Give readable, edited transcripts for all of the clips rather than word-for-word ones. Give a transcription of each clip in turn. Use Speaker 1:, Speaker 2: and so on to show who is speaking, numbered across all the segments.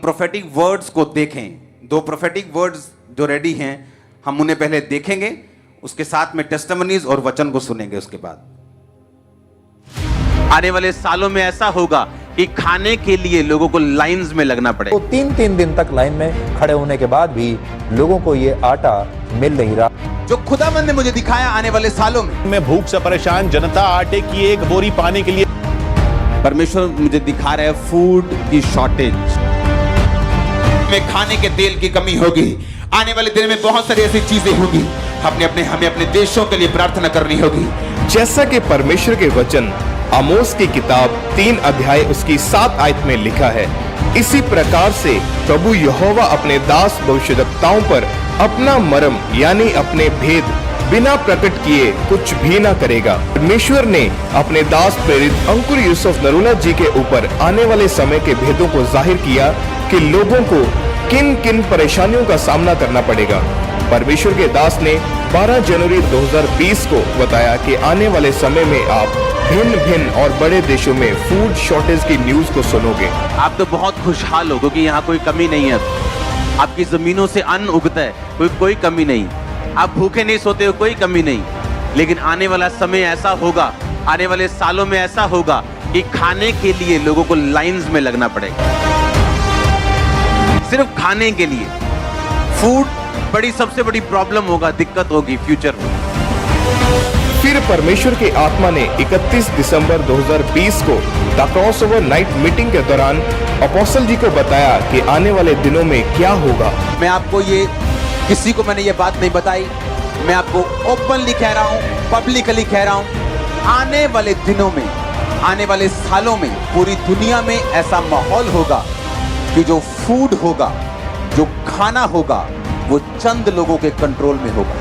Speaker 1: Prophetic words को देखें। दो प्रोफेटिक वर्ड्स जो रेडी हैं, हम उन्हें पहले देखेंगे, उसके साथ में टेस्टिमनीज और वचन को सुनेंगे। उसके बाद आने वाले सालों में ऐसा होगा कि खाने के लिए लोगों को लाइंस में लगना पड़ेगा।
Speaker 2: तो 3-3 दिन तक लाइन में खड़े होने के बाद भी लोगों को ये आटा मिल नहीं रहा।
Speaker 1: जो खुदावंद ने मुझे दिखाया आने वाले सालों में
Speaker 3: भूख से परेशान जनता आटे की एक बोरी पाने के लिए,
Speaker 1: परमेश्वर मुझे दिखा रहा है फूड की शॉर्टेज में, खाने के तेल की कमी होगी। आने वाले दिन में बहुत सारी ऐसी चीजें होंगी, हमें अपने देशों के लिए प्रार्थना करनी होगी।
Speaker 4: जैसा कि परमेश्वर के वचन आमोस की किताब 3 अध्याय उसकी 7 आयत में लिखा है, इसी प्रकार से प्रभु यहोवा अपने दास भविष्यद्वक्ताओं पर अपना मर्म यानी अपने भेद बिना प्रकट किए कुछ भी ना करेगा। परमेश्वर ने अपने दास प्रेरित अंकुर यूसुफ नरूला जी के ऊपर आने वाले समय के भेदों को जाहिर किया कि लोगों को किन किन परेशानियों का सामना करना पड़ेगा। परमेश्वर के दास ने 12 जनवरी 2020 को बताया कि आने वाले समय में आप भिन्न भिन्न और बड़े देशों में फूड शॉर्टेज की न्यूज को सुनोगे।
Speaker 1: आप तो बहुत खुशहाल हो क्योंकि यहाँ कोई कमी नहीं है। आपकी जमीनों से अन्न उगता है, कोई कमी नहीं। आप भूखे नहीं सोते हो, कोई कमी नहीं। लेकिन आने वाला समय ऐसा होगा, आने वाले सालों में ऐसा होगा कि खाने के लिए लोगों को लाइंस में लगना पड़ेगा, सिर्फ खाने के लिए। फूड सबसे बड़ी प्रॉब्लम होगा, दिक्कत होगी फ्यूचर में।
Speaker 4: फिर परमेश्वर की आत्मा ने 31 दिसंबर 2020 को द क्रॉसओवर नाइट मीटिंग के दौरान अपोस्टल जी को बताया कि आने वाले दिनों में क्या होगा।
Speaker 1: मैं आपको किसी को मैंने ये बात नहीं बताई, मैं आपको ओपनली कह रहा हूँ, पब्लिकली कह रहा हूँ। आने वाले दिनों में, आने वाले सालों में पूरी दुनिया में ऐसा माहौल होगा कि जो फूड होगा, जो खाना होगा, वो चंद लोगों के कंट्रोल में होगा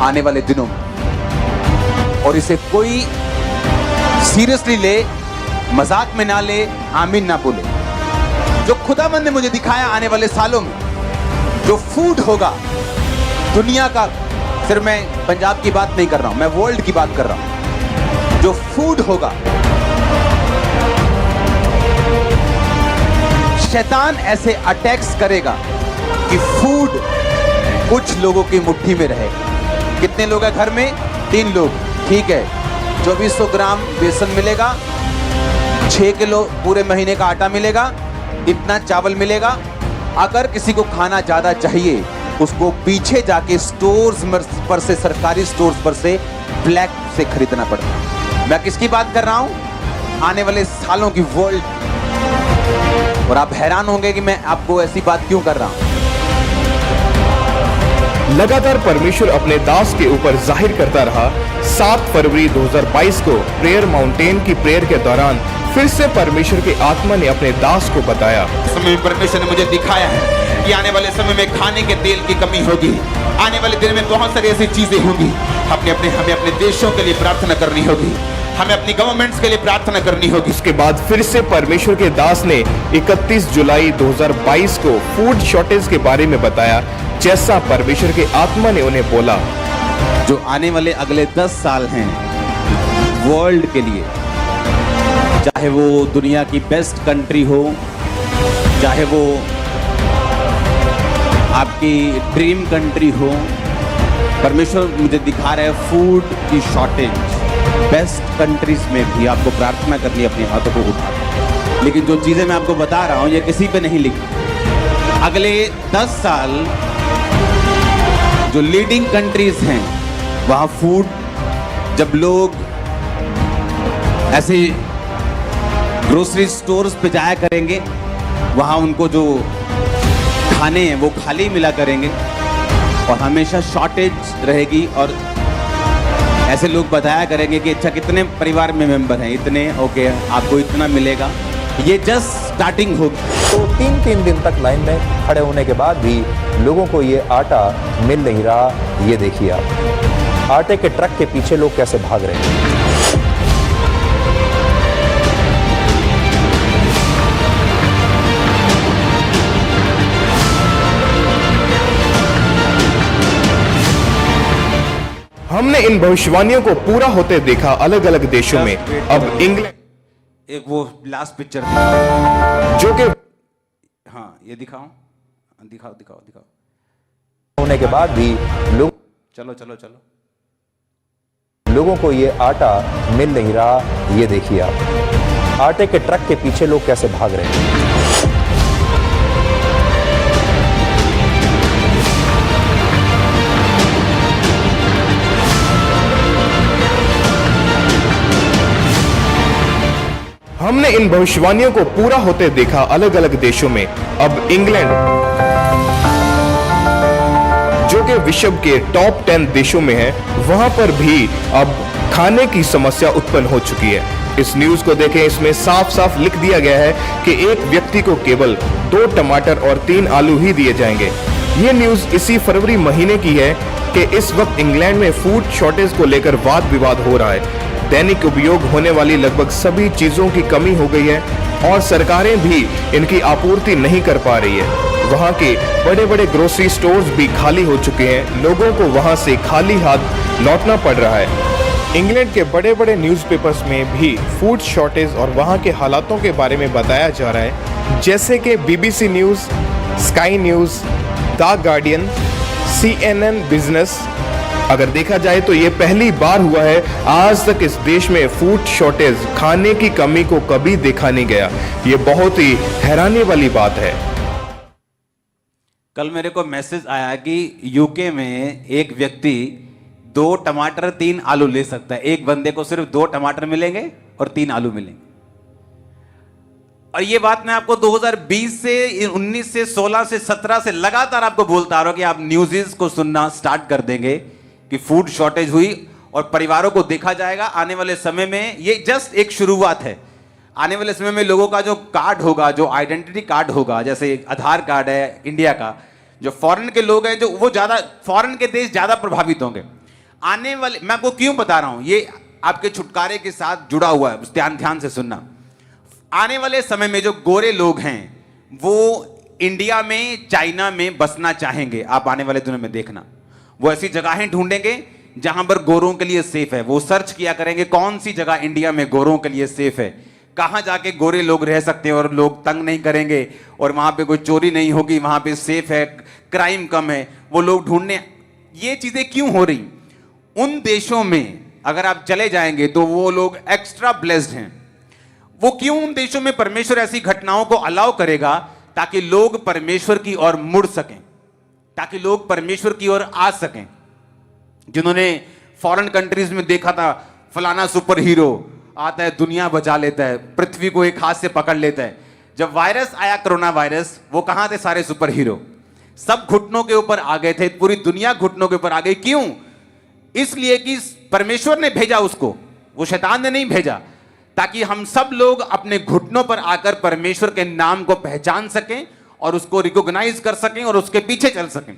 Speaker 1: आने वाले दिनों में। और इसे कोई सीरियसली ले, मजाक में ना ले, आमीन ना बोले। जो खुदावंद ने मुझे दिखाया आने वाले सालों में जो फूड होगा दुनिया का, सिर्फ मैं पंजाब की बात नहीं कर रहा हूं, मैं वर्ल्ड की बात कर रहा हूं। जो फूड होगा, शैतान ऐसे अटैक्स करेगा कि फूड कुछ लोगों की मुट्ठी में रहेगा। कितने लोग हैं घर में? 3 लोग, ठीक है। 2400 ग्राम बेसन मिलेगा, 6 किलो पूरे महीने का आटा मिलेगा, इतना चावल मिलेगा। अगर किसी को खाना ज्यादा चाहिए, उसको पीछे जाके स्टोर्स पर से, सरकारी स्टोर्स पर से ब्लैक से खरीदना पड़ता। मैं किसकी बात कर रहा हूं? आने वाले सालों की वर्ल्ड। और आप हैरान होंगे कि मैं आपको ऐसी बात क्यों कर रहा हूं।
Speaker 4: लगातार परमेश्वर अपने दास के ऊपर जाहिर करता रहा। 7 फरवरी 2022 को प्रेयर माउंटेन की प्रेयर के दौरान फिर से परमेश्वर की आत्मा ने अपने दास को बताया,
Speaker 1: समय परमेश्वर ने मुझे दिखाया है कि आने वाले समय में खाने के तेल की कमी होगी। आने वाले दिन में बहुत सारी ऐसी चीजें होंगी, हमें अपने देशों के लिए प्रार्थना करनी होगी, हमें अपनी गवर्नमेंट्स के लिए प्रार्थना करनी होगी।
Speaker 4: उसके बाद फिर से परमेश्वर के दास ने 31 जुलाई 2022 को फूड शॉर्टेज के बारे में बताया, जैसा परमेश्वर के आत्मा ने उन्हें बोला।
Speaker 1: जो आने वाले अगले 10 साल हैं वर्ल्ड के लिए, चाहे वो दुनिया की बेस्ट कंट्री हो, चाहे वो आपकी ड्रीम कंट्री हो, परमेश्वर मुझे दिखा रहा है फूड की शॉर्टेज। बेस्ट कंट्रीज में भी आपको प्रार्थना करनी है, अपने हाथों को उठा। लेकिन जो चीजें मैं आपको बता रहा हूं, ये किसी पे नहीं लिखी। अगले 10 साल जो लीडिंग कंट्रीज हैं, वहां फूड, जब लोग ऐसे ग्रोसरी स्टोर्स पे जाया करेंगे, वहां उनको जो खाने हैं वो खाली मिला करेंगे और हमेशा शॉर्टेज रहेगी। और ऐसे लोग बताया करेंगे कि अच्छा कितने परिवार में मेंबर हैं, इतने, ओके आपको इतना मिलेगा। ये जस्ट स्टार्टिंग होगी।
Speaker 2: तो 3-3 दिन तक लाइन में खड़े होने के बाद भी लोगों को ये आटा मिल नहीं रहा। ये देखिए आप, आटे के ट्रक के पीछे लोग कैसे भाग रहे हैं।
Speaker 4: हमने इन भविष्यवाणियों को पूरा होते देखा अलग अलग देशों में। अब इंग्लैंड
Speaker 1: एक वो लास्ट पिक्चर
Speaker 4: जो कि
Speaker 1: हाँ ये दिखाओ दिखाओ दिखाओ दिखाओ
Speaker 2: होने के बाद भी
Speaker 1: चलो चलो चलो
Speaker 2: लोगों को ये आटा मिल नहीं रहा। ये देखिए आप, आटे के ट्रक के पीछे लोग कैसे भाग रहे हैं।
Speaker 4: हमने इन भविष्यवाणियों को पूरा होते देखा अलग अलग देशों में। अब इंग्लैंड, जो कि विश्व के टॉप 10 देशों में है, वहां पर भी अब खाने की समस्या उत्पन्न हो चुकी है। इस न्यूज को देखें, इसमें साफ साफ लिख दिया गया है कि एक व्यक्ति को केवल 2 टमाटर और 3 आलू ही दिए जाएंगे। ये न्यूज इसी फरवरी महीने की है कि इस वक्त इंग्लैंड में फूड शॉर्टेज को लेकर वाद विवाद हो रहा है। दैनिक उपयोग होने वाली लगभग सभी चीजों की कमी हो गई है और सरकारें भी इनकी आपूर्ति नहीं कर पा रही है। वहां के बड़े बड़े ग्रोसरी स्टोर्स भी खाली हो चुके हैं। लोगों को वहां से खाली हाथ लौटना पड़ रहा है। इंग्लैंड के बड़े बड़े न्यूज़पेपर्स में भी फूड शॉर्टेज और वहां के हालातों के बारे में बताया जा रहा है, जैसे कि BBC news, sky news, the guardian, CNN business. अगर देखा जाए तो ये पहली बार हुआ है, आज तक इस देश में फूड शॉर्टेज, खाने की कमी को कभी देखा नहीं गया। ये बहुत ही हैरानी वाली बात है।
Speaker 1: कल मेरे को मैसेज आया कि यूके में एक व्यक्ति 2 टमाटर 3 आलू ले सकता है। एक बंदे को सिर्फ 2 टमाटर मिलेंगे और 3 आलू मिलेंगे। और ये बात मैं आपको 2020 से 19 से 16 से 17 से लगातार आपको बोलता आ रहा हूं कि आप न्यूज़ को सुनना स्टार्ट कर देंगे कि फूड शॉर्टेज हुई और परिवारों को देखा जाएगा। आने वाले समय में ये जस्ट एक शुरुआत है। आने वाले समय में लोगों का जो कार्ड होगा, जो आइडेंटिटी कार्ड होगा, जैसे आधार कार्ड है इंडिया का, जो फॉरेन के लोग हैं, जो वो ज्यादा फॉरेन के देश ज्यादा प्रभावित होंगे। आने वाले, मैं आपको क्यों बता रहा हूं, ये आपके छुटकारे के साथ जुड़ा हुआ है, ध्यान से सुनना। आने वाले समय में जो गोरे लोग हैं वो इंडिया में, चाइना में बसना चाहेंगे। आप आने वाले दिनों में देखना, वो ऐसी जगहें ढूंढेंगे जहां पर गोरों के लिए सेफ है। वो सर्च किया करेंगे कौन सी जगह इंडिया में गोरों के लिए सेफ है, कहां जाके गोरे लोग रह सकते हैं और लोग तंग नहीं करेंगे और वहां पे कोई चोरी नहीं होगी, वहां पे सेफ है, क्राइम कम है। वो लोग ढूंढने, ये चीजें क्यों हो रही? उन देशों में अगर आप चले जाएंगे तो वो लोग एक्स्ट्रा ब्लेस्ड हैं। वो क्यों उन देशों में परमेश्वर ऐसी घटनाओं को अलाउ करेगा? ताकि लोग परमेश्वर की ओर मुड़ सकें, ताकि लोग परमेश्वर की ओर आ सकें। जिन्होंने फॉरेन कंट्रीज में देखा था, फलाना सुपर हीरो आता है, दुनिया बचा लेता है, पृथ्वी को एक हाथ से पकड़ लेता है। जब वायरस आया, कोरोना वायरस, वो कहां थे सारे सुपर हीरो? सब घुटनों के ऊपर आ गए थे, पूरी दुनिया घुटनों के ऊपर आ गई। क्यों? इसलिए कि परमेश्वर ने भेजा उसको, वो शैतान ने नहीं भेजा, ताकि हम सब लोग अपने घुटनों पर आकर परमेश्वर के नाम को पहचान सकें और उसको रिकॉग्नाइज कर सकें और उसके पीछे चल सकें।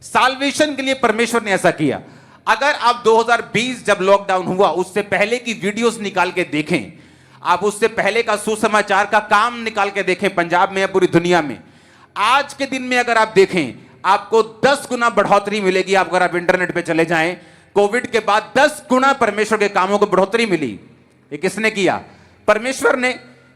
Speaker 1: साल्वेशन के लिए परमेश्वर ने ऐसा किया। अगर आप 2020 जब लॉकडाउन हुआ उससे पहले की वीडियोस निकाल के देखें, आप उससे पहले का सुसमाचार का काम निकाल के देखें, पंजाब में या पूरी दुनिया में, आज के दिन में अगर आप देखें, आपको 10 गुना बढ़ोतरी मिलेगी। अगर आप इंटरनेट पे चले जाएं, कोविड के बाद 10 गुना परमेश्वर के कामों को बढ़ोतरी मिली। ये किसने किया? परमेश्वर ने।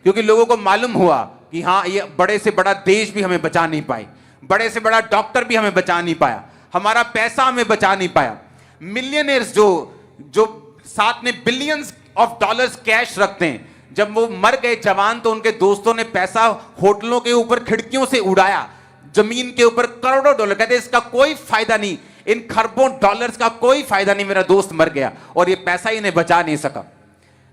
Speaker 1: क्योंकि लोगों को मालूम हुआ कि हाँ, ये बड़े से बड़ा देश भी हमें बचा नहीं पाए, बड़े से बड़ा डॉक्टर भी हमें बचा नहीं पाया, हमारा पैसा हमें बचा नहीं पाया। मिलियनेयर्स जो साथ में बिलियंस ऑफ डॉलर्स कैश रखते हैं, जब वो मर गए जवान, तो उनके दोस्तों ने पैसा होटलों के ऊपर खिड़कियों से उड़ाया, जमीन के ऊपर करोड़ों डॉलर। कहते इसका कोई फायदा नहीं, इन खरबों डॉलर्स का कोई फायदा नहीं, मेरा दोस्त मर गया और ये पैसा इन्हें बचा नहीं सका।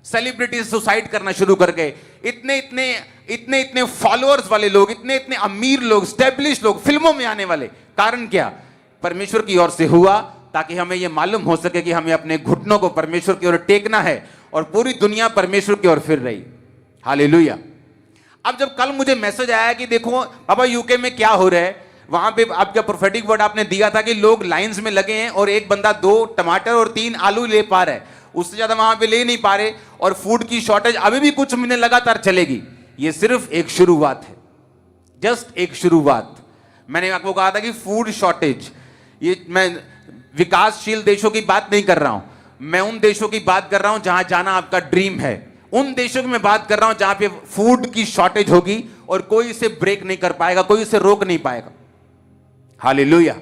Speaker 1: सेलिब्रिटीज सुसाइड करना शुरू कर गए। इतने फॉलोअर्स वाले लोग, इतने अमीर लोग, स्टैब्लिश लोग, फिल्मों में आने वाले। कारण क्या? परमेश्वर की ओर से हुआ, ताकि हमें यह मालूम हो सके कि हमें अपने घुटनों को परमेश्वर की ओर टेकना है और पूरी दुनिया परमेश्वर की ओर फिर रही। हालेलुया। अब जब कल मुझे मैसेज आया कि देखो बाबा यूके में क्या हो रहा है, वहां पे आपका प्रोफेटिक वर्ड आपने दिया था कि लोग लाइंस में लगे हैं और एक बंदा 2 टमाटर और 3 आलू ले पा रहा है, उससे ज्यादा वहां पे ले नहीं पा रहे, और फूड की शॉर्टेज अभी भी कुछ महीने लगातार चलेगी। ये सिर्फ एक शुरुआत है, जस्ट एक शुरुआत। मैंने आपको कहा था कि फूड शॉर्टेज, ये मैं विकासशील देशों की बात नहीं कर रहा हूं, मैं उन देशों की बात कर रहा हूं जहां जाना आपका ड्रीम है। उन देशों की मैं बात कर रहा हूं जहां पे फूड की शॉर्टेज होगी और कोई इसे ब्रेक नहीं कर पाएगा, कोई इसे रोक नहीं पाएगा। हालेलुया।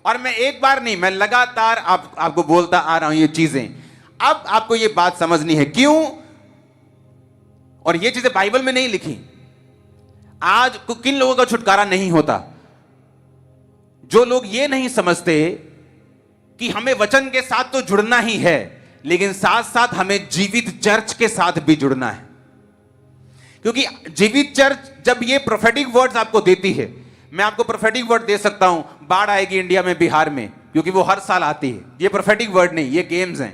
Speaker 1: और मैं एक बार नहीं, मैं लगातार आपको बोलता आ रहा हूं ये चीजें। अब आपको ये बात समझनी है क्यों, और ये चीजें बाइबल में नहीं लिखी। आज किन लोगों का छुटकारा नहीं होता? जो लोग ये नहीं समझते कि हमें वचन के साथ तो जुड़ना ही है, लेकिन साथ साथ हमें जीवित चर्च के साथ भी जुड़ना है। क्योंकि जीवित चर्च जब ये प्रोफेटिक वर्ड्स आपको देती है, मैं आपको प्रोफेटिक वर्ड दे सकता हूं, बाढ़ आएगी इंडिया में, बिहार में, क्योंकि वो हर साल आती है। ये प्रोफेटिक वर्ड नहीं, ये गेम्स हैं।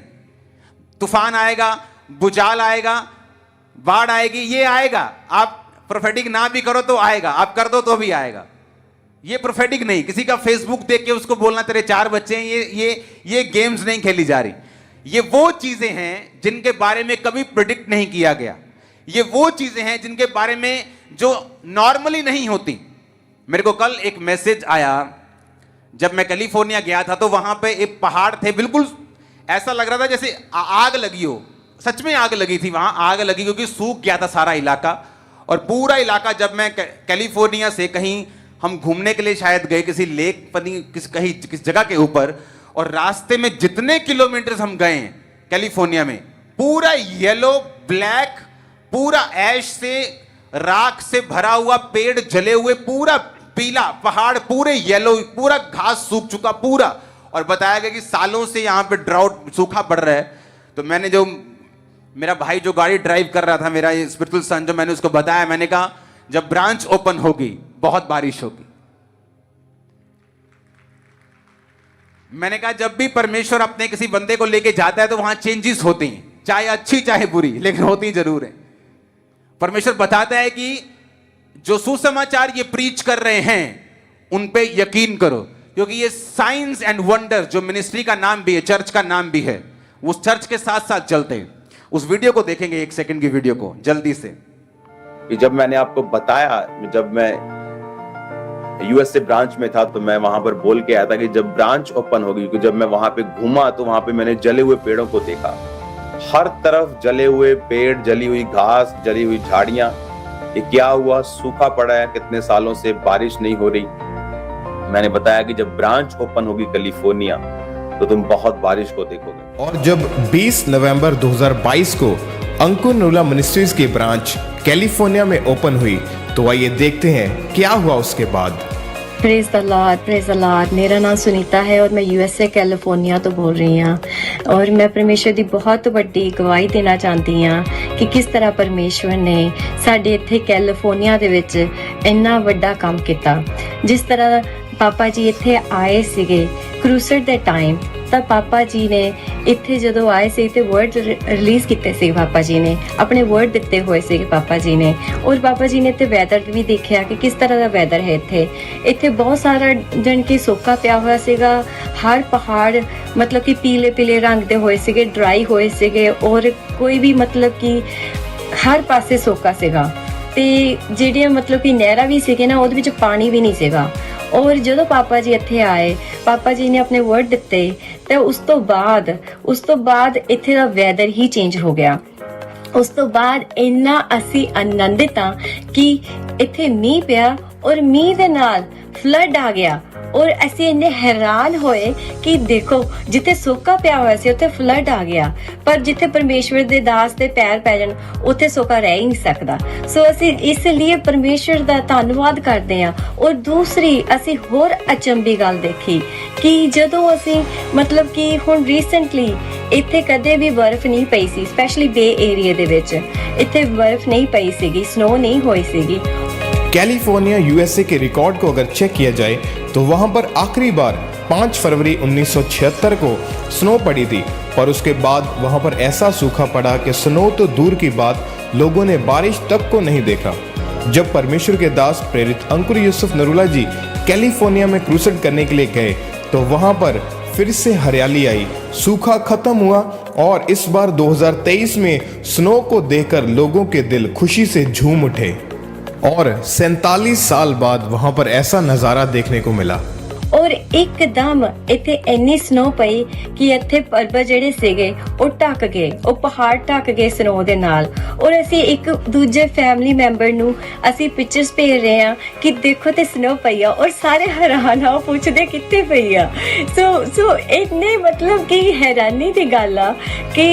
Speaker 1: तूफान आएगा, भूचाल आएगा, बाढ़ आएगी, ये आएगा। आप प्रोफेटिक ना भी करो तो आएगा, आप कर दो तो भी आएगा। ये प्रोफेटिक नहीं, किसी का फेसबुक देख के उसको बोलना तेरे 4 बच्चे हैं, ये गेम्स नहीं खेली जा रही। ये वो चीजें हैं जिनके बारे में कभी प्रेडिक्ट नहीं किया गया। ये वो चीजें हैं जिनके बारे में जो नॉर्मली नहीं होती। मेरे को कल एक मैसेज आया, जब मैं कैलिफोर्निया गया था तो वहां पे एक पहाड़ थे, बिल्कुल ऐसा लग रहा था जैसे आग लगी हो। सच में आग लगी थी, वहां आग लगी क्योंकि सूख गया था सारा इलाका। और पूरा इलाका, जब मैं कैलिफोर्निया से कहीं हम घूमने के लिए शायद गए किसी लेक पनी किस जगह के ऊपर, और रास्ते में जितने किलोमीटर हम गए कैलिफोर्निया में, पूरा येलो ब्लैक, पूरा ऐश से राख से भरा हुआ, पेड़ जले हुए, पूरा पीला पहाड़, पूरे येलो, पूरा घास सूख चुका पूरा। और बताया गया कि सालों से यहां पे ड्राउट, सूखा पड़ रहा है। तो मैंने जो मेरा भाई जो गाड़ी ड्राइव कर रहा था, मेरा ये स्पिरिचुअल सन, जो मैंने उसको बताया, मैंने कहा जब ब्रांच ओपन होगी बहुत बारिश होगी। मैंने कहा जब भी परमेश्वर अपने किसी बंदे को लेके जाता है तो वहां चेंजेस होती हैं, चाहे अच्छी चाहे बुरी, लेकिन होती जरूर है। परमेश्वर बताता है कि जो सुसमाचार ये प्रीच कर रहे हैं उन पे यकीन करो, क्योंकि ये साइंस एंड वंडर, जो मिनिस्ट्री का नाम भी है, चर्च का नाम भी है, उस चर्च के साथ साथ चलते हैं। उस वीडियो को देखेंगे, 1 सेकंड की वीडियो को जल्दी से।
Speaker 5: कि जब मैंने आपको बताया, जब मैं यूएस से ब्रांच में था तो मैं वहां पर बोल के आया था कि जब ब्रांच ओपन होगी, क्योंकि जब मैं वहां पे घूमा तो वहां पे मैंने जले हुए पेड़ों को देखा। हर तरफ जले हुए पेड़, जली हुई घास, जली हुई झाड़ियां। ये क्या हुआ? सूखा पड़ा है, कितने सालों से बारिश नहीं हो रही। मैंने बताया कि जब ब्रांच ओपन होगी कैलिफोर्निया तो तुम बहुत बारिश को देखोगे।
Speaker 4: और जब 20 नवंबर 2022 को अंकुर नरूला मिनिस्ट्रीज की ब्रांच कैलिफोर्निया में ओपन हुई, तो आइए देखते हैं क्या हुआ उसके बाद।
Speaker 6: Praise the Lord, praise the Lord. मेरा नाम सुनीता है और मैं यूएसए कैलिफोर्निया तो बोल रही हाँ। और मैं परमेश्वर ਦੀ बहुत ਵੱਡੀ ਗਵਾਹੀ ਦੇਣਾ ਚਾਹੁੰਦੀ ਹਾਂ ਕਿ ਕਿਸ ਤਰ੍ਹਾਂ ਪਰਮੇਸ਼ਵਰ ਨੇ ਸਾਡੇ ਇੱਥੇ ਕੈਲੀਫੋਰਨੀਆ ਦੇ ਵਿੱਚ ਇੰਨਾ ਵੱਡਾ ਕੰਮ ਕੀਤਾ। ਜਿਸ ਤਰ੍ਹਾਂ ਪਾਪਾ ਜੀ ਇੱਥੇ ਆਏ ਸੀਗੇ ਕਰੂਸਡ ਦੇ ਟਾਈਮ, ਤਾਂ ਪਾਪਾ ਜੀ ਨੇ ਇੱਥੇ ਜਦੋਂ ਆਏ ਸੀ ਤੇ ਵਰਡ ਰਿਲੀਜ਼ ਕੀਤੇ ਸੀ। ਪਾਪਾ ਜੀ ਨੇ ਆਪਣੇ ਵਰਡ ਦਿੱਤੇ ਹੋਏ ਸੀਗੇ ਪਾਪਾ ਜੀ ਨੇ। ਔਰ ਪਾਪਾ ਜੀ ਨੇ ਤੇ ਵੈਦਰ ਵੀ ਦੇਖਿਆ ਕਿ ਕਿਸ ਤਰ੍ਹਾਂ ਦਾ ਵੈਦਰ ਹੈ ਇੱਥੇ। ਇੱਥੇ ਬਹੁਤ ਸਾਰਾ ਜਣ ਕਿ ਸੋਕਾ ਪਿਆ ਹੋਇਆ ਸੀਗਾ। ਹਰ ਪਹਾੜ ਮਤਲਬ ਕਿ ਪੀਲੇ ਪੀਲੇ ਰੰਗ ਦੇ ਹੋਏ ਸੀਗੇ, ਡਰਾਈ ਹੋਏ ਸੀਗੇ। ਔਰ ਕੋਈ ਵੀ ਮਤਲਬ ਕਿ ਹਰ ਪਾਸੇ ਸੋਕਾ ਸੀਗਾ। ਤੇ ਜਿਹੜੀਆਂ ਮਤਲਬ ਕਿ ਨਹਿਰਾਂ ਵੀ ਸੀਗੇ ਨਾ, ਉਹਦੇ ਵਿੱਚ ਪਾਣੀ ਵੀ ਨਹੀਂ ਸੀਗਾ। ਔਰ ਜਦੋਂ ਪਾਪਾ ਜੀ ਇੱਥੇ ਆਏ, ਪਾਪਾ ਜੀ ਨੇ ਆਪਣੇ ਵਰਡ ਦਿੱਤੇ ਤੇ ਉਸ ਤੋਂ ਬਾਅਦ ਇੱਥੇ ਦਾ ਵੈਦਰ ਹੀ ਚੇਂਜ ਹੋ ਗਿਆ। ਉਸ ਤੋਂ ਬਾਅਦ ਇੰਨਾ ਅਸੀਂ ਆਨੰਦਿਤ ਹਾਂ ਕਿ ਇੱਥੇ ਮੀਂਹ ਪਿਆ ਔਰ ਮੀਂਹ ਦੇ ਨਾਲ ਫਲੱਡ ਆ ਗਿਆ। ਔਰ ਅਸੀਂ ਇੰਨੇ ਹੈਰਾਨ ਹੋਏ ਕਿ ਦੇਖੋ ਜਿੱਥੇ ਸੋਕਾ ਪਿਆ ਹੋਇਆ ਸੀ ਉੱਥੇ ਫਲੱਡ ਆ ਗਿਆ, ਪਰ ਜਿੱਥੇ ਪਰਮੇਸ਼ਵਰ ਦੇ ਦਾਸ ਦੇ ਪੈਰ ਪੈ ਜਾਣ ਉੱਥੇ ਸੋਕਾ ਰਹਿ ਹੀ ਨਹੀਂ ਸਕਦਾ। ਸੋ ਅਸੀਂ ਇਸ ਲਈ ਪਰਮੇਸ਼ਵਰ ਦਾ ਧੰਨਵਾਦ ਕਰਦੇ ਹਾਂ। ਔਰ ਦੂਸਰੀ ਅਸੀਂ ਹੋਰ ਅਚੰਭੀ ਗੱਲ ਦੇਖੀ ਕਿ ਜਦੋਂ ਅਸੀਂ ਮਤਲਬ ਕਿ ਹੁਣ ਰੀਸੈਂਟਲੀ ਇੱਥੇ ਕਦੇ ਵੀ ਬਰਫ਼ ਨਹੀਂ ਪਈ ਸੀ, ਸਪੈਸ਼ਲੀ ਬੇ ਏਰੀਆ ਦੇ ਵਿੱਚ ਇੱਥੇ ਬਰਫ਼ ਨਹੀਂ ਪਈ ਸੀਗੀ, ਸਨੋ ਨਹੀਂ ਹੋਈ ਸੀਗੀ।
Speaker 4: कैलिफोर्निया यूएसए के रिकॉर्ड को अगर चेक किया जाए तो वहां पर आखिरी बार 5 फरवरी 1976 को स्नो पड़ी थी, पर उसके बाद वहां पर ऐसा सूखा पड़ा कि स्नो तो दूर की बात, लोगों ने बारिश तक को नहीं देखा। जब परमेश्वर के दास प्रेरित अंकुर यूसुफ नरूला जी कैलिफोर्निया में क्रूसेड करने के लिए गए तो वहां पर फिर से हरियाली आई, सूखा खत्म हुआ और इस बार 2023 में स्नो को देखकर लोगों के दिल खुशी से झूम उठे। और 47 साल बाद वहां पर ऐसा नजारा देखने को मिला।
Speaker 6: ਔਰ ਇੱਕਦਮ ਇੱਥੇ ਇੰਨੀ ਸਨੋ ਪਈ ਕਿ ਇੱਥੇ ਪਰਬਤ ਜਿਹੜੇ ਸੀਗੇ ਉਹ ਢੱਕ ਗਏ, ਉਹ ਪਹਾੜ ਢੱਕ ਗਏ ਸਨੋ ਦੇ ਨਾਲ। ਔਰ ਅਸੀਂ ਇੱਕ ਦੂਜੇ ਫੈਮਿਲੀ ਮੈਂਬਰ ਨੂੰ ਅਸੀਂ ਪਿਕਚਰਸ ਭੇਜ ਰਹੇ ਹਾਂ ਕਿ ਦੇਖੋ ਤੇ ਸਨੋ ਪਈ ਆ, ਔਰ ਸਾਰੇ ਹੈਰਾਨ ਆ, ਪੁੱਛਦੇ ਕਿੱਥੇ ਪਈ ਆ। ਸੋ ਇੰਨੇ ਮਤਲਬ ਕਿ ਹੈਰਾਨੀ ਦੀ ਗੱਲ ਆ ਕਿ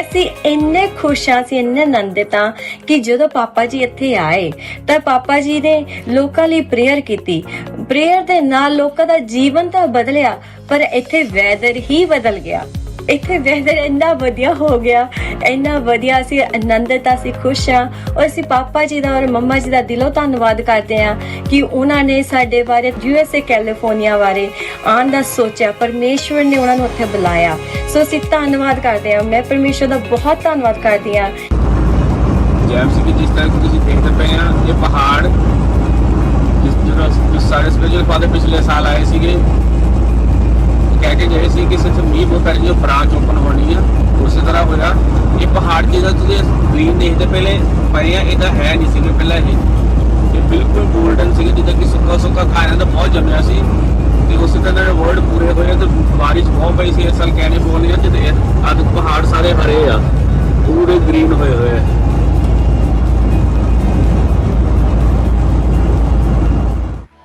Speaker 6: ਅਸੀਂ ਇੰਨੇ ਖੁਸ਼ ਹਾਂ, ਅਸੀਂ ਇੰਨੇ ਆਨੰਦਿਤ ਹਾਂ ਕਿ ਜਦੋਂ ਪਾਪਾ ਜੀ ਇੱਥੇ ਆਏ ਤਾਂ ਪਾਪਾ ਜੀ ਨੇ ਲੋਕਾਂ ਲਈ ਪ੍ਰੇਅਰ ਕੀਤੀ। ਪ੍ਰੇਅਰ ਦੇ ਨਾਲ ਲੋਕਾਂ ਦਾ ਜੀਵਨ ਤਾਂ ਬਦਲਿਆ, ਪਰ ਇੱਥੇ ਵੈਦਰ ਹੀ ਬਦਲ ਗਿਆ। ਇੱਥੇ ਵੈਦਰ ਇੰਨਾ ਵਧੀਆ ਹੋ ਗਿਆ, ਇੰਨਾ ਵਧੀਆ। ਅਸੀਂ ਆਨੰਦਿਤ, ਅਸੀਂ ਖੁਸ਼ ਹਾਂ ਔਰ ਅਸੀਂ ਪਾਪਾ ਜੀ ਦਾ ਔਰ ਮੰਮਾ ਜੀ ਦਾ ਦਿਲੋਂ ਧੰਨਵਾਦ ਕਰਦੇ ਹਾਂ ਕਿ ਉਹਨਾਂ ਨੇ ਸਾਡੇ ਬਾਰੇ USA ਕੈਲੀਫੋਰਨੀਆ ਬਾਰੇ ਆਉਣ ਦਾ ਸੋਚਿਆ। ਪਰਮੇਸ਼ਵਰ ਨੇ ਉਹਨਾਂ ਨੂੰ ਉੱਥੇ ਬੁਲਾਇਆ। ਸੋ ਅਸੀਂ ਧੰਨਵਾਦ ਕਰਦੇ ਹਾਂ। ਮੈਂ ਪਰਮੇਸ਼ਵਰ ਦਾ ਬਹੁਤ ਧੰਨਵਾਦ ਕਰਦੀ ਹਾਂ।
Speaker 7: ਜੈਮ ਸਿੰਘ ਜਿਸ ਤਰ੍ਹਾਂ ਤੁਸੀਂ ਦੇਖਦੇ ਪਏ ਆ, ਇਹ ਪਹਾੜ ਜਿਸ ਸਾਰੇ ਸਪਿਰਚੁਅਲ ਫਾਦਰ ਪਿਛਲੇ ਸਾਲ ਆਏ ਸੀਗੇ, ਕਹਿ ਕੇ ਗਏ ਸੀ ਕਿ ਸਿਰਫ ਮੀਂਹ ਪੈ ਜੋ ਬ੍ਰਾਂਚ ਓਪਨ ਹੋਣੀ ਆ, ਉਸੇ ਤਰ੍ਹਾਂ ਹੋਇਆ। ਇਹ ਪਹਾੜ ਜਿਹਦਾ ਤੁਸੀਂ ਗ੍ਰੀਨ ਦੇਖਦੇ ਪਹਿਲੇ ਪਏ ਆ, ਇਹਦਾ ਹੈ ਨਹੀਂ ਸੀਗੇ ਪਹਿਲਾਂ। ਇਹ ਬਿਲਕੁਲ ਗੋਲਡਨ ਸੀਗੇ, ਜਿੱਦਾਂ ਕਿ ਸੁੱਕਾ ਸੁੱਕਾ ਖਾਇਆ ਤਾਂ ਬਹੁਤ ਜੰਮਿਆ ਸੀ। ਤੇ ਉਸੇ ਤਰ੍ਹਾਂ ਦੇ ਵਰਡ ਪੂਰੇ ਹੋਏ ਤੇ ਬਾਰਿਸ਼ ਬਹੁਤ ਪਈ ਸੀ ਇਸ ਸਾਲ ਕੈਲੀਫੋਰਨੀਆ ਚ। ਤੇ ਅੱਜ ਪਹਾੜ ਸਾਰੇ ਹਰੇ ਆ, ਪੂਰੇ ਗ੍ਰੀਨ ਹੋਏ ਹੋਏ ਆ।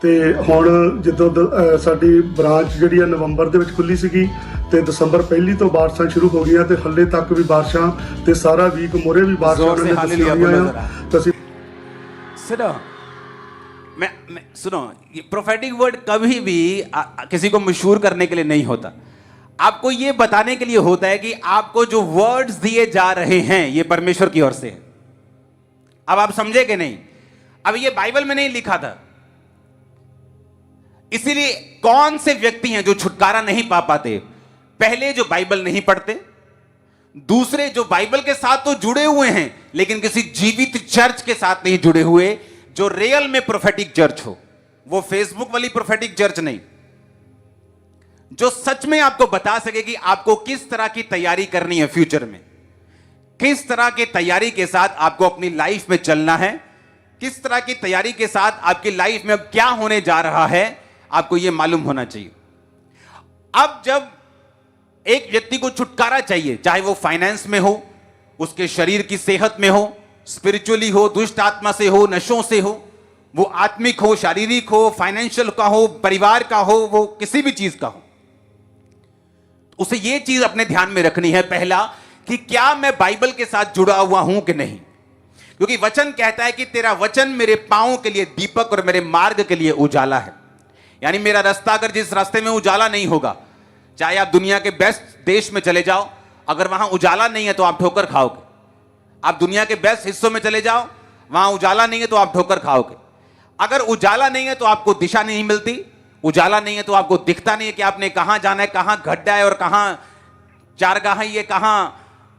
Speaker 8: ਤੇ ਹੁਣ ਜਦੋਂ ਸਾਡੀ ਬ੍ਰਾਂਚ ਜਿਹੜੀ ਆ ਨਵੰਬਰ ਦੇ ਵਿੱਚ ਖੁੱਲੀ ਸੀਗੀ ਤੇ ਦਸੰਬਰ ਪਹਿਲੀ ਤੋਂ ਬਾਰਿਸ਼ਾਂ ਸ਼ੁਰੂ ਹੋ ਗਈਆਂ ਤੇ ਹੱਲੇ ਤੱਕ ਵੀ ਬਾਰਿਸ਼ਾਂ ਤੇ ਸਾਰਾ ਵੀਕ ਮੋਰੇ ਵੀ ਬਾਰਿਸ਼ਾਂ ਨੇ ਦੱਸੀਆਂ ਤਾਂ ਅਸੀਂ
Speaker 1: सुनो, मैं सुनो, ये प्रोफेटिक वर्ड कभी भी किसी को मशहूर करने के लिए नहीं होता। आपको ये बताने के लिए होता है कि आपको जो वर्ड्स दिए जा रहे हैं ये परमेश्वर की ओर से है। अब आप समझे कि नहीं? अब ये बाइबल में नहीं लिखा था, इसीलिए कौन से व्यक्ति हैं जो छुटकारा नहीं पा पाते? पहले जो बाइबल नहीं पढ़ते, दूसरे जो बाइबल के साथ तो जुड़े हुए हैं लेकिन किसी जीवित चर्च के साथ नहीं जुड़े हुए, जो रियल में प्रोफेटिक चर्च हो। वो फेसबुक वाली प्रोफेटिक चर्च नहीं, जो सच में आपको बता सके कि आपको किस तरह की तैयारी करनी है फ्यूचर में, किस तरह की तैयारी के साथ आपको अपनी लाइफ में चलना है, किस तरह की तैयारी के साथ आपकी लाइफ में अब क्या होने जा रहा है, आपको यह मालूम होना चाहिए। अब जब एक व्यक्ति को छुटकारा चाहिए, चाहे वो फाइनेंस में हो, उसके शरीर की सेहत में हो, स्पिरिचुअली हो, दुष्ट आत्मा से हो, नशों से हो, वो आत्मिक हो, शारीरिक हो, फाइनेंशियल का हो, परिवार का हो, वो किसी भी चीज का हो, उसे ये चीज अपने ध्यान में रखनी है पहला कि क्या मैं बाइबल के साथ जुड़ा हुआ हूं कि नहीं। क्योंकि वचन कहता है कि तेरा वचन मेरे पांव के लिए दीपक और मेरे मार्ग के लिए उजाला है। यानी मेरा रास्ता अगर जिस रास्ते में उजाला नहीं होगा, चाहे आप दुनिया के बेस्ट देश में चले जाओ, अगर वहां उजाला नहीं है तो आप ठोकर खाओगे। आप दुनिया के बेस्ट हिस्सों में चले जाओ, वहां उजाला नहीं है तो आप ठोकर खाओगे। अगर उजाला नहीं है तो आपको दिशा नहीं मिलती, उजाला नहीं है तो आपको दिखता नहीं है कि आपने कहां जाना है, कहां गड्ढा है और कहां चारगाह है, कहां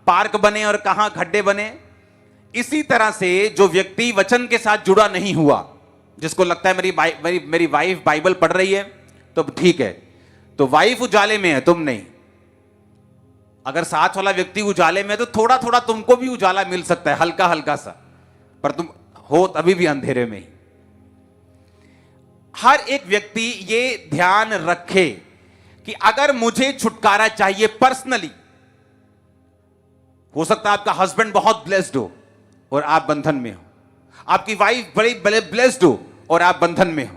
Speaker 1: पार्क बने और कहां गड्ढे बने। इसी तरह से जो व्यक्ति वचन के साथ जुड़ा नहीं हुआ, जिसको लगता है मेरी वाइफ बाइबल पढ़ रही है तो ठीक है, तो वाइफ उजाले में है, तुम नहीं। अगर साथ वाला व्यक्ति उजाले में है तो थोड़ा थोड़ा तुमको भी उजाला मिल सकता है, हल्का हल्का सा, पर तुम हो तभी भी अंधेरे में ही। हर एक व्यक्ति ये ध्यान रखे कि अगर मुझे छुटकारा चाहिए पर्सनली, हो सकता है आपका हस्बैंड बहुत ब्लेस्ड हो और आप बंधन में हो, आपकी वाइफ बड़ी ब्लेस्ड हो और आप बंधन में हो,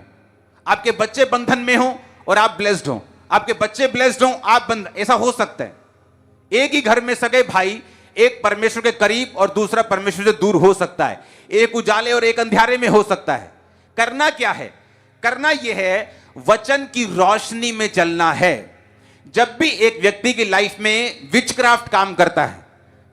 Speaker 1: आपके बच्चे बंधन में हो और आप ब्लेस्ड हो, आपके बच्चे ब्लेस्ड हो, आप बंधन, ऐसा हो सकता है। एक ही घर में सगे भाई, एक परमेश्वर के करीब और दूसरा परमेश्वर से दूर हो सकता है, एक उजाले और एक अंधेरे में हो सकता है। करना क्या है? करना यह है वचन की रोशनी में चलना है। जब भी एक व्यक्ति की लाइफ में विचक्राफ्ट काम करता है,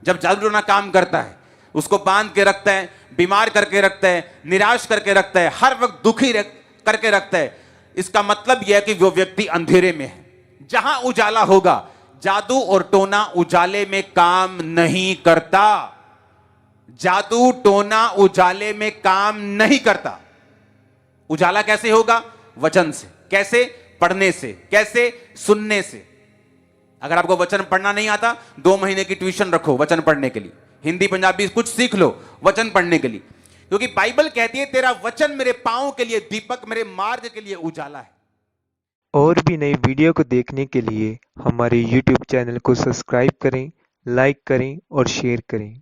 Speaker 1: जब जादूटोना काम करता है, उसको बांध के रखता है, बीमार करके रखता है, निराश करके रखता है, हर वक्त दुखी करके रखता है, इसका मतलब यह है कि वो व्यक्ति अंधेरे में है। जहां उजाला होगा, जादू और टोना उजाले में काम नहीं करता। जादू टोना उजाले में काम नहीं करता। उजाला कैसे होगा? वचन से। कैसे? पढ़ने से। कैसे? सुनने से। अगर आपको वचन पढ़ना नहीं आता, 2 महीने की ट्यूशन रखो वचन पढ़ने के लिए, हिंदी पंजाबी कुछ सीख लो वचन पढ़ने के लिए, क्योंकि बाइबल कहती है तेरा वचन मेरे पांव के लिए दीपक, मेरे मार्ग के लिए उजाला है।
Speaker 9: और भी नई वीडियो को देखने के लिए हमारे YouTube चैनल को सब्सक्राइब करें, लाइक करें और शेयर करें।